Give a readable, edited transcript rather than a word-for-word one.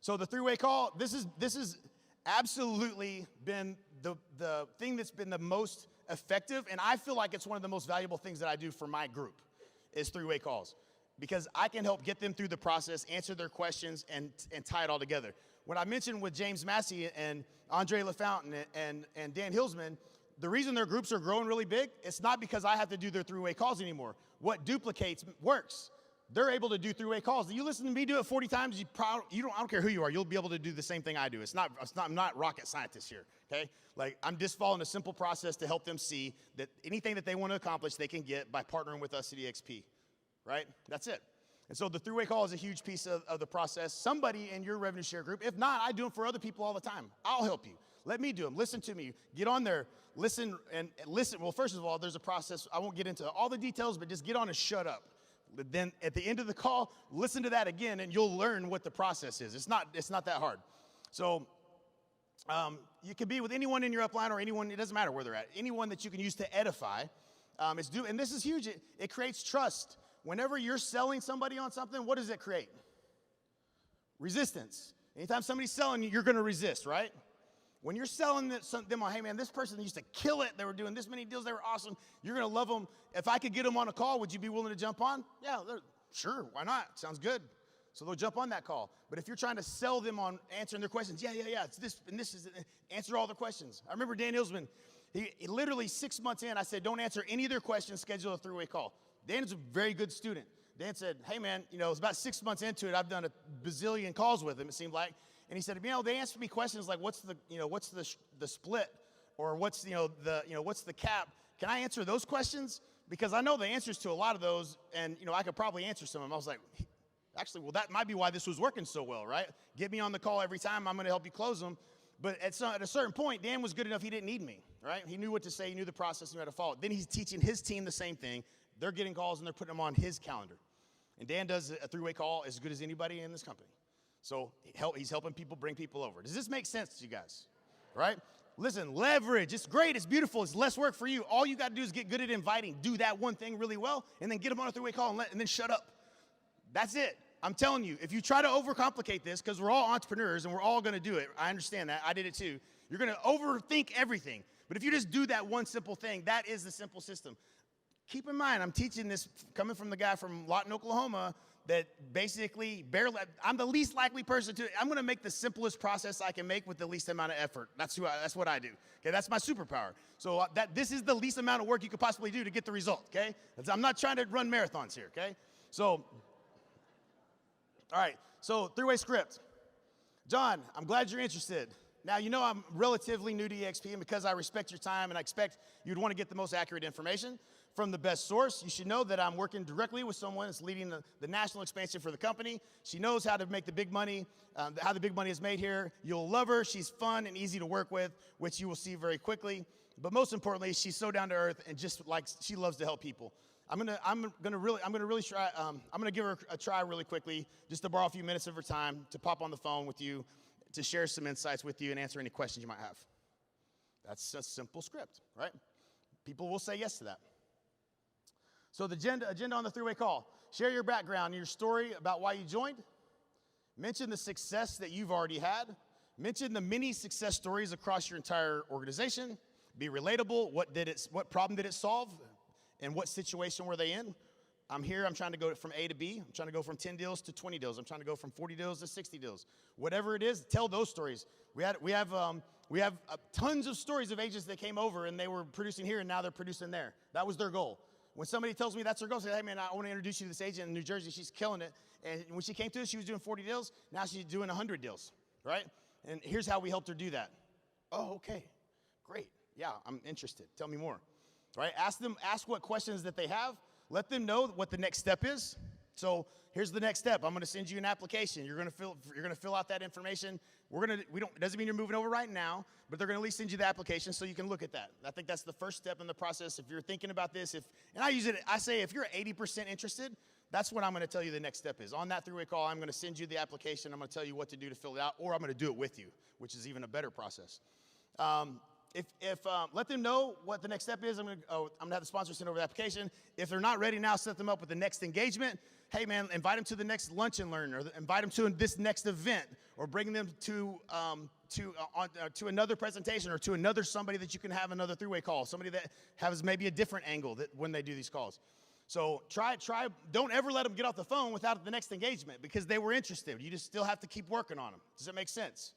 So the three-way call, this is absolutely been the thing that's been the most effective, and I feel like it's one of the most valuable things that I do for my group is three-way calls, because I can help get them through the process, answer their questions, and tie it all together. When I mentioned with James Massey and Andre LaFountain and Dan Hillsman, the reason their groups are growing really big, it's not because I have to do their three-way calls anymore. What duplicates works. They're able to do three-way calls. You listen to me do it 40 times, I don't care who you are, you'll be able to do the same thing I do. I'm not rocket scientist here, okay? Like, I'm just following a simple process to help them see that anything that they want to accomplish, they can get by partnering with us at EXP, right? That's it. And so the three-way call is a huge piece of the process. Somebody in your revenue share group, if not, I do them for other people all the time. I'll help you. Let me do them. Listen to me. Get on there. Listen and listen. Well, first of all, there's a process. I won't get into all the details, but just get on and shut up. But then at the end of the call, listen to that again, and you'll learn what the process is. It's not that hard. So you can be with anyone in your upline or anyone, it doesn't matter where they're at, anyone that you can use to edify. And this is huge. It creates trust. Whenever you're selling somebody on something, what does it create? Resistance. Anytime somebody's selling you, you're going to resist, right? When you're selling them on, hey man, this person used to kill it. They were doing this many deals. They were awesome. You're going to love them. If I could get them on a call, would you be willing to jump on? Yeah, sure. Why not? Sounds good. So they'll jump on that call. But if you're trying to sell them on answering their questions, yeah, it's this and this is answer all their questions. I remember Dan Hillsman. He literally 6 months in, I said, don't answer any of their questions. Schedule a three-way call. Dan is a very good student. Dan said, hey man, it was about 6 months into it. I've done a bazillion calls with him, it seemed like. And he said, they asked me questions like, what's the split, or what's the cap? Can I answer those questions? Because I know the answers to a lot of those, and I could probably answer some of them. I was like, actually, well, that might be why this was working so well, right? Get me on the call every time. I'm going to help you close them. But at a certain point, Dan was good enough. He didn't need me, right? He knew what to say. He knew the process. He knew how to follow it. Then he's teaching his team the same thing. They're getting calls, and they're putting them on his calendar. And Dan does a three-way call as good as anybody in this company. So he's helping people bring people over. Does this make sense to you guys? Right? Listen, leverage. It's great. It's beautiful. It's less work for you. All you got to do is get good at inviting. Do that one thing really well, and then get them on a three-way call and then shut up. That's it. I'm telling you, if you try to overcomplicate this, because we're all entrepreneurs and we're all going to do it. I understand that. I did it too. You're going to overthink everything. But if you just do that one simple thing, that is the simple system. Keep in mind, I'm teaching this coming from the guy from Lawton, Oklahoma, that basically I'm the least likely person to. I'm going to make the simplest process I can make with the least amount of effort. That's what I do. Okay, that's my superpower. So this is the least amount of work you could possibly do to get the result. Okay, I'm not trying to run marathons here. Okay, so all right. So three-way script. John, I'm glad you're interested. Now, I'm relatively new to EXP, and because I respect your time and I expect you'd want to get the most accurate information from the best source, you should know that I'm working directly with someone that's leading the national expansion for the company. She knows how to make the big money, how the big money is made here. You'll love her. She's fun and easy to work with, which you will see very quickly. But most importantly, she's so down to earth and just like she loves to help people. I'm gonna really try. I'm gonna give her a try really quickly, just to borrow a few minutes of her time to pop on the phone with you, to share some insights with you and answer any questions you might have. That's a simple script, right? People will say yes to that. So the agenda on the three-way call. Share your background and your story about why you joined. Mention the success that you've already had. Mention the many success stories across your entire organization. Be relatable. What problem did it solve? And what situation were they in? I'm here. I'm trying to go from A to B. I'm trying to go from 10 deals to 20 deals. I'm trying to go from 40 deals to 60 deals. Whatever it is, tell those stories. We have tons of stories of agents that came over and they were producing here and now they're producing there. That was their goal. When somebody tells me that's their goal, I say, hey man, I want to introduce you to this agent in New Jersey. She's killing it. And when she came to us, she was doing 40 deals. Now she's doing 100 deals, right? And here's how we helped her do that. Oh, okay, great. Yeah, I'm interested. Tell me more, right? Ask what questions that they have. Let them know what the next step is. So here's the next step. I'm going to send you an application. You're going to fill out that information. It doesn't mean you're moving over right now, but they're going to at least send you the application so you can look at that. I think that's the first step in the process. If you're thinking about this, I say if you're 80% interested, that's what I'm going to tell you the next step is. On that three-way call, I'm going to send you the application. I'm going to tell you what to do to fill it out, or I'm going to do it with you, which is even a better process. Let them know what the next step is. I'm gonna have the sponsor send over the application. If they're not ready now, set them up with the next engagement. Hey man, invite them to the next lunch and learn, or invite them to this next event, or bring them to another presentation or to another somebody that you can have another three-way call, somebody that has maybe a different angle that when they do these calls. So try. Don't ever let them get off the phone without the next engagement because they were interested. You just still have to keep working on them. Does that make sense?